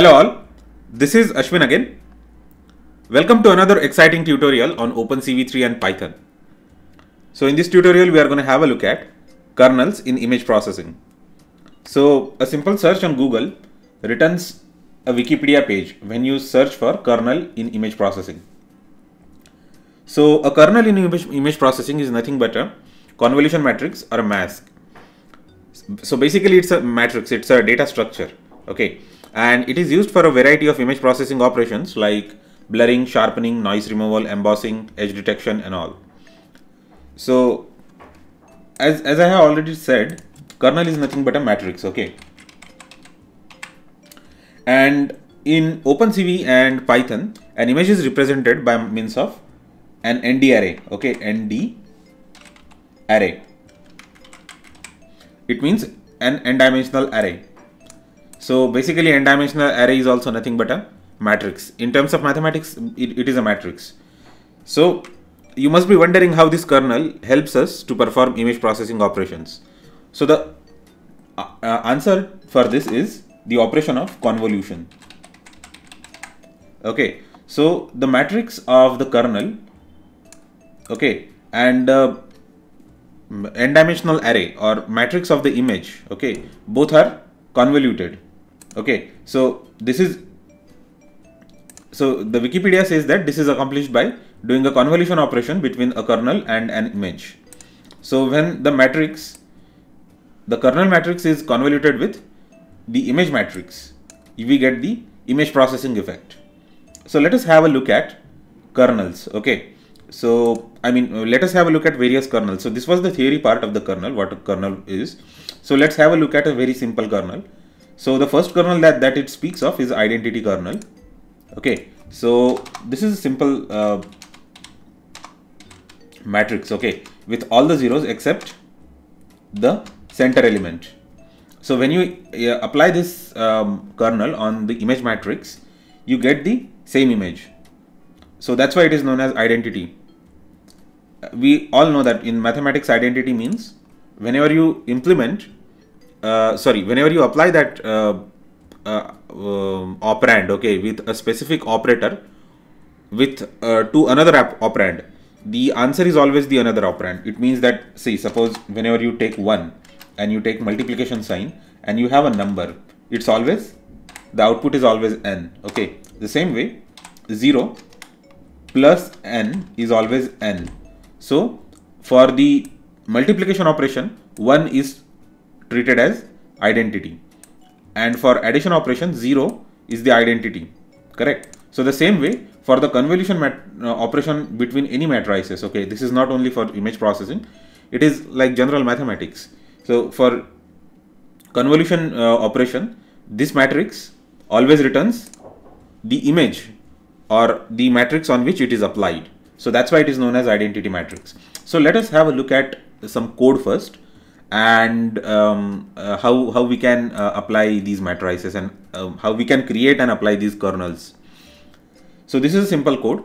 Hello all, this is Ashwin again. Welcome to another exciting tutorial on OpenCV3 and Python. So in this tutorial we are going to have a look at kernels in image processing. So a simple search on Google returns a Wikipedia page when you search for kernel in image processing. So a kernel in image processing is nothing but a convolution matrix or a mask. So basically it's a matrix, it's a data structure, okay, and it is used for a variety of image processing operations like blurring, sharpening, noise removal, embossing, edge detection and all. So as I have already said, kernel is nothing but a matrix, okay, and in OpenCV and Python an image is represented by means of an ND array, okay, ND array. It means an n-dimensional array. So basically n-dimensional array is also nothing but a matrix. In terms of mathematics, it is a matrix. So you must be wondering how this kernel helps us to perform image processing operations. So the answer for this is the operation of convolution. Okay, so the matrix of the kernel, okay, and n-dimensional array or matrix of the image, okay, both are convoluted, okay. So this is, so the Wikipedia says that this is accomplished by doing a convolution operation between a kernel and an image. So when the kernel matrix is convoluted with the image matrix, we get the image processing effect. So let us have a look at kernels, okay. So let us have a look at various kernels. So this was the theory part of the kernel, what a kernel is. So let's have a look at a very simple kernel. So the first kernel that it speaks of is identity kernel, okay. So this is a simple matrix, okay, with all the zeros except the center element. So when you apply this kernel on the image matrix, you get the same image. So that's why it is known as identity. We all know that in mathematics identity means whenever you implement, whenever you apply that operand, okay, with a specific operator with to another operand, the answer is always the another operand. It means that, say, suppose whenever you take 1 and you take multiplication sign and you have a number, it's always, the output is always n, okay. The same way 0 plus n is always n. So for the multiplication operation, 1 is treated as identity, and for addition operation 0 is the identity, correct. So the same way for the convolution operation between any matrices, okay, this is not only for image processing, it is like general mathematics. So for convolution operation, this matrix always returns the image or the matrix on which it is applied. So that's why it is known as identity matrix. So let us have a look at some code first, and how we can apply these matrices, and how we can create and apply these kernels. So this is a simple code.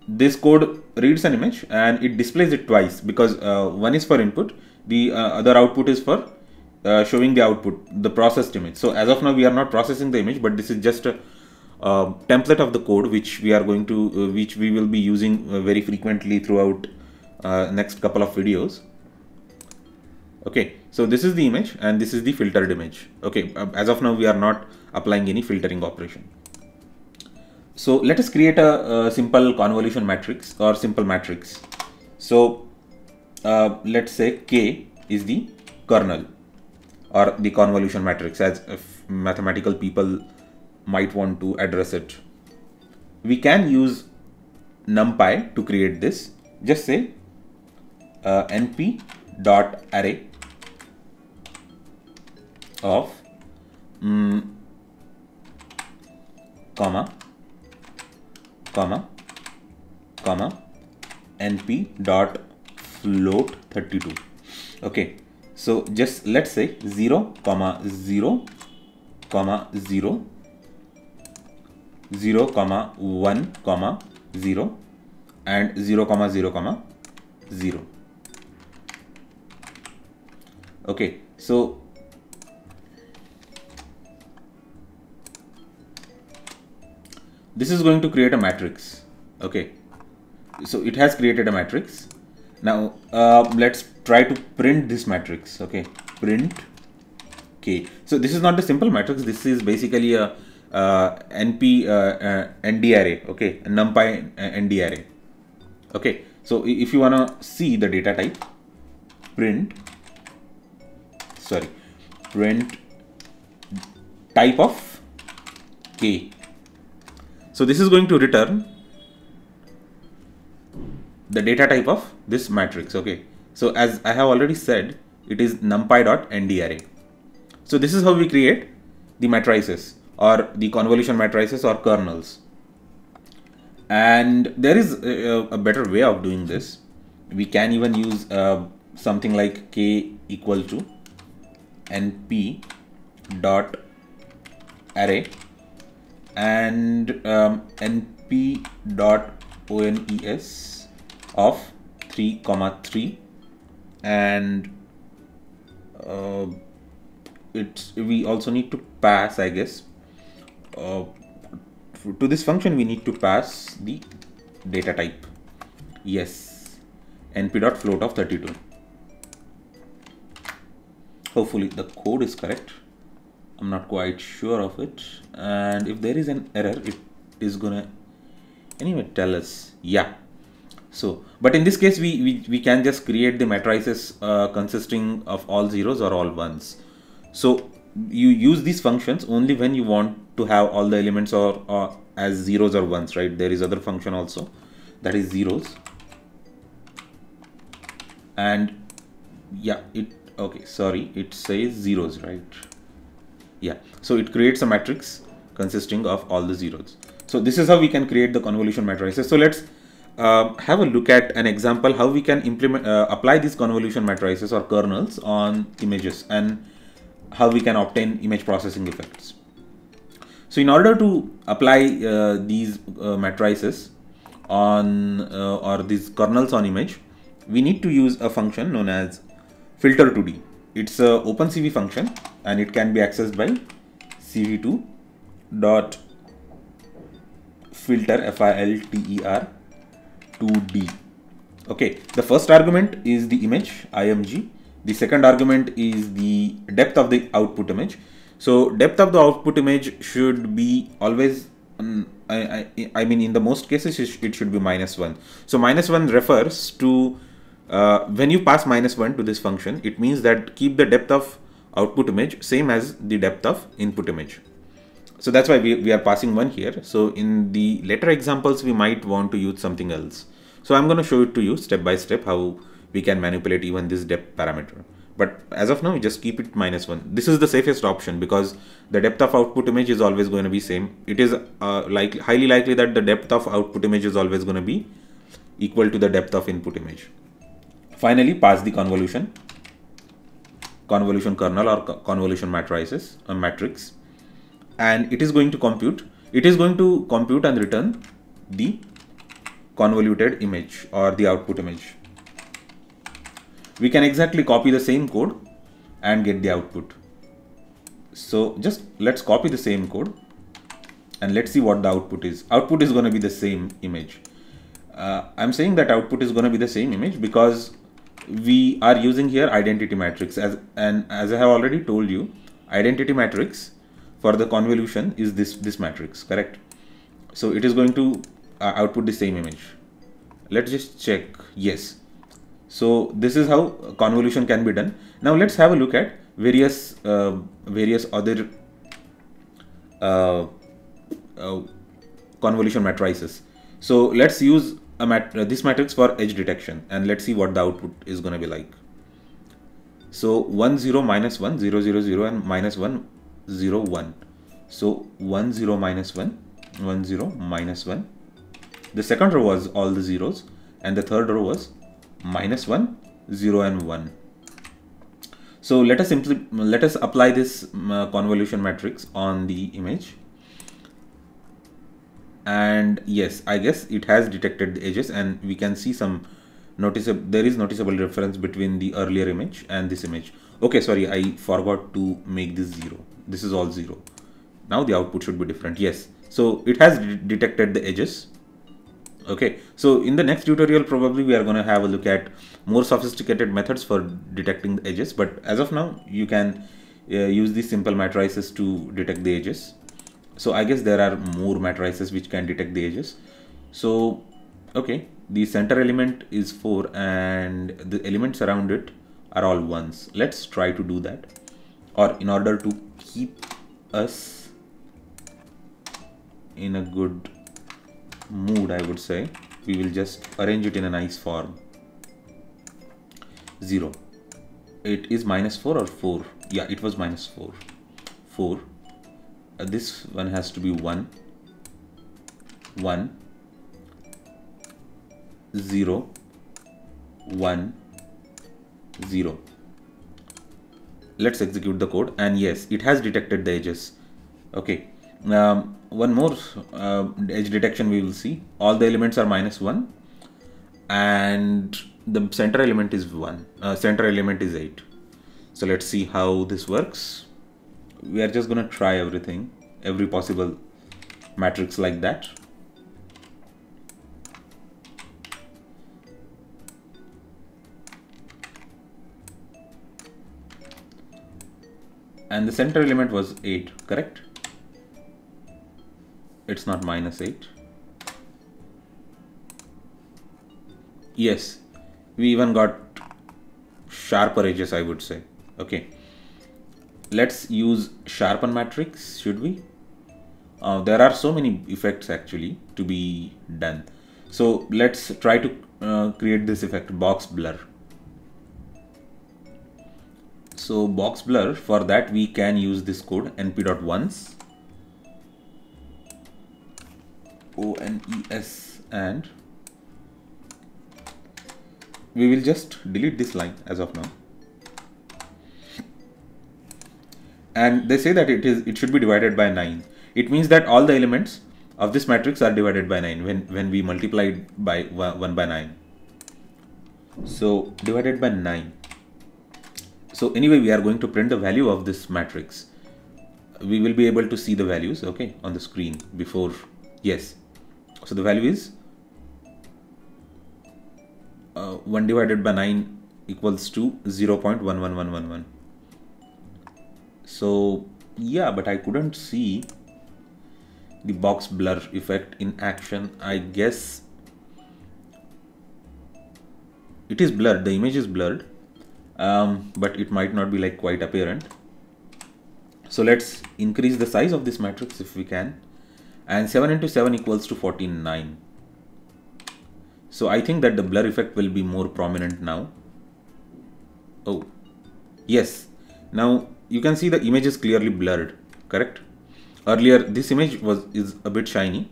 This code reads an image and it displays it twice, because one is for input, the other output is for showing the output, the processed image. So as of now we are not processing the image, but this is just a template of the code which we are going to which we will be using very frequently throughout next couple of videos, okay. So this is the image and this is the filtered image, okay. As of now we are not applying any filtering operation. So let us create a simple convolution matrix or simple matrix. So let's say K is the kernel or the convolution matrix, as if mathematical people might want to address it. We can use NumPy to create this. Just say np.array of np.float32, okay. So just let's say 0, 0, 0, 0, 1, 0 and 0, 0, 0. Okay, so this is going to create a matrix. Okay, so it has created a matrix. Now let's try to print this matrix. Okay, print K. So this is not a simple matrix. This is basically a NP ND array. Okay, a NumPy ND array. Okay, so if you wanna see the data type, print type of K. So this is going to return the data type of this matrix. Okay, so as I have already said, it is numpy.nd array. So this is how we create the matrices or the convolution matrices or kernels. And there is a better way of doing this. We can even use something like K equal to np dot array and np dot ones of 3,3, and we also need to pass, I guess, to this function we need to pass the data type. Yes, np.float of 32. Hopefully the code is correct. I'm not quite sure of it, and if there is an error, it is gonna anyway tell us. Yeah. So, but in this case, we can just create the matrices consisting of all zeros or all ones. So you use these functions only when you want to have all the elements or as zeros or ones, right? There is other function also that is zeros, and yeah, it says zeros, right? Yeah, so it creates a matrix consisting of all the zeros. So this is how we can create the convolution matrices. So let's have a look at an example how we can implement apply these convolution matrices or kernels on images, and how we can obtain image processing effects. So in order to apply these matrices on or these kernels on image, we need to use a function known as filter2d. It's a OpenCV function, and it can be accessed by cv2 dot filter filter 2d. Okay, the first argument is the image img. The second argument is the depth of the output image. So depth of the output image should be always, I mean, in the most cases it should be -1. So -1 refers to when you pass -1 to this function, it means that keep the depth of output image same as the depth of input image. So that's why we are passing 1 here. So in the later examples, we might want to use something else. So I'm going to show it to you step by step how we can manipulate even this depth parameter. But as of now, we just keep it -1. This is the safest option because the depth of output image is always going to be same. It is highly likely that the depth of output image is always going to be equal to the depth of input image. Finally, pass the convolution kernel or convolution matrices, a matrix, and it is going to compute. It is going to compute and return the convoluted image or the output image. We can exactly copy the same code and get the output. So just let's copy the same code and let's see what the output is. Output is going to be the same image. I'm saying that output is going to be the same image because we are using here identity matrix, as I have already told you, identity matrix for the convolution is this matrix, correct? So it is going to output the same image. Let's just check. Yes. So this is how convolution can be done. Now let's have a look at various other convolution matrices. So let's use this matrix for edge detection, and let's see what the output is going to be like. So 1 0 minus 1 0 0 0 and -1 0 1. So 1 0 minus 1 1 0 minus 1. The second row was all the zeros, and the third row was -1 0 and 1. So let us apply this convolution matrix on the image. And yes, I guess it has detected the edges, and we can see some noticeable difference between the earlier image and this image. Okay, sorry, I forgot to make this 0. This is all 0. Now the output should be different. Yes, So it has detected the edges. Okay, so in the next tutorial probably we are going to have a look at more sophisticated methods for detecting the edges, but as of now you can use these simple matrices to detect the edges. So I guess there are more matrices which can detect the edges. So okay, the center element is 4 and the elements around it are all ones. Let's try to do that, or in order to keep us in a good mood, I would say, we will just arrange it in a nice form. 0. It is -4 or 4? Yeah, it was -4. 4. This one has to be 1. 1. 0. 1. 0. Let's execute the code, and yes, it has detected the edges. Okay. One more edge detection we will see. All the elements are -1 and the center element is 1. Center element is 8. So let's see how this works. We are just going to try everything, every possible matrix like that. And the center element was 8, correct? It's not -8. Yes, we even got sharper edges, I would say. Okay, let's use sharpen matrix, should we? There are so many effects actually to be done. So let's try to create this effect, box blur. So box blur, for that we can use this code np.ones ONES, and we will just delete this line as of now. And they say that it should be divided by 9. It means that all the elements of this matrix are divided by 9 when we multiply it by 1 by 9. So divided by 9. So anyway, we are going to print the value of this matrix. We will be able to see the values, okay, on the screen before. Yes. So the value is 1 divided by 9 equals to 0.11111. So yeah, but I couldn't see the box blur effect in action. I guess it is blurred, the image is blurred, but it might not be like quite apparent. So let's increase the size of this matrix if we can, and 7 into 7 equals to 49. So I think that the blur effect will be more prominent now. Oh yes, now you can see the image is clearly blurred, correct? Earlier this image is a bit shiny,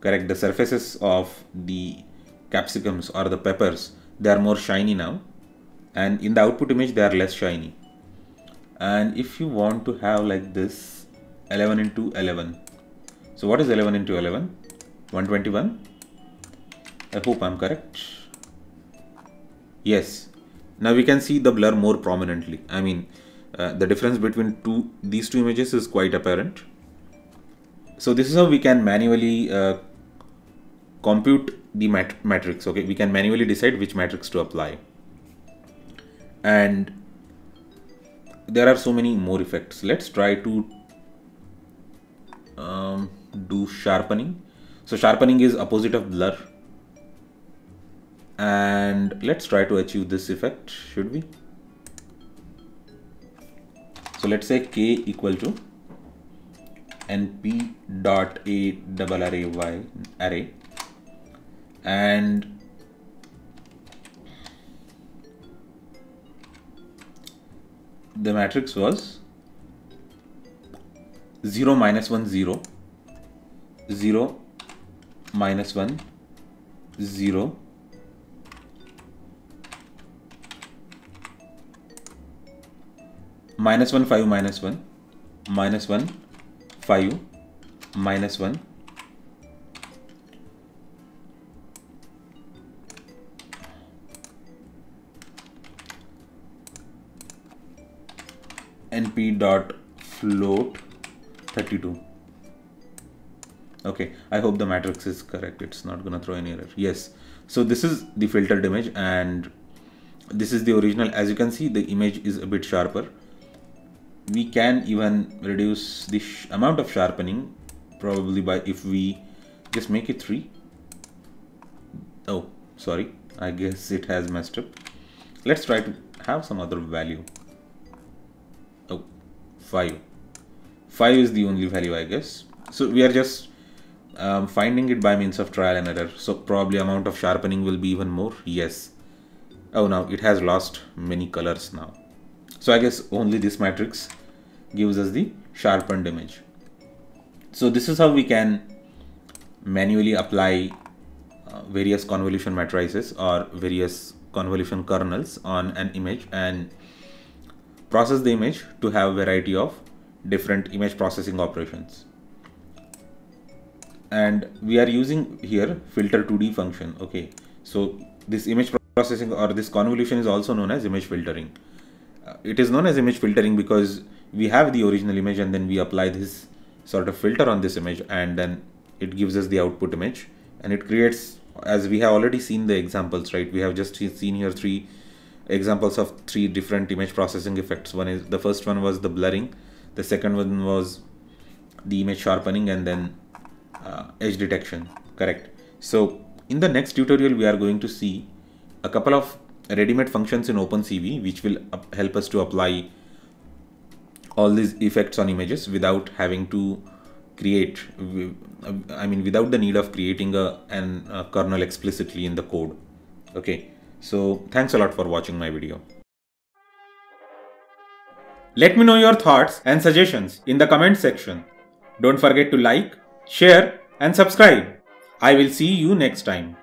correct? The surfaces of the capsicums or the peppers, they are more shiny now, and in the output image they are less shiny. And if you want to have like this 11 into 11, so what is 11 into 11? 121. I hope I'm correct. Yes, now we can see the blur more prominently. I mean, the difference between these two images is quite apparent. So this is how we can manually compute the matrix. Okay, we can manually decide which matrix to apply, and there are so many more effects. Let's try to do sharpening. So sharpening is opposite of blur, and let's try to achieve this effect, should we? So let's say k equal to np dot a double array y array, and the matrix was 0 minus 1 0 0 minus 1 0 minus 1 5 minus 1 minus 1 5 minus 1 np dot float 32. Okay, I hope the matrix is correct. It's not gonna throw any error. Yes. So this is the filtered image and this is the original. As you can see, the image is a bit sharper. We can even reduce the amount of sharpening probably by if we just make it 3. Oh, sorry. I guess it has messed up. Let's try to have some other value. Oh, 5. 5 is the only value, I guess. So we are just finding it by means of trial and error. So probably amount of sharpening will be even more. Yes. Oh, now it has lost many colors now. So I guess only this matrix gives us the sharpened image. So this is how we can manually apply various convolution matrices or various convolution kernels on an image and process the image to have a variety of different image processing operations. And we are using here filter 2D function. Okay, so this image processing or this convolution is also known as image filtering. It is known as image filtering because we have the original image and then we apply this sort of filter on this image and then it gives us the output image, and it creates, as we have already seen the examples, right? We have just seen here 3 examples of 3 different image processing effects. The first one was the blurring, the second one was the image sharpening, and then edge detection. Correct. So in the next tutorial we are going to see a couple of ready-made functions in OpenCV which will help us to apply all these effects on images without having to create, without the need of creating a kernel explicitly in the code. Okay, so thanks a lot for watching my video. Let me know your thoughts and suggestions in the comment section. Don't forget to like, share and subscribe. I will see you next time.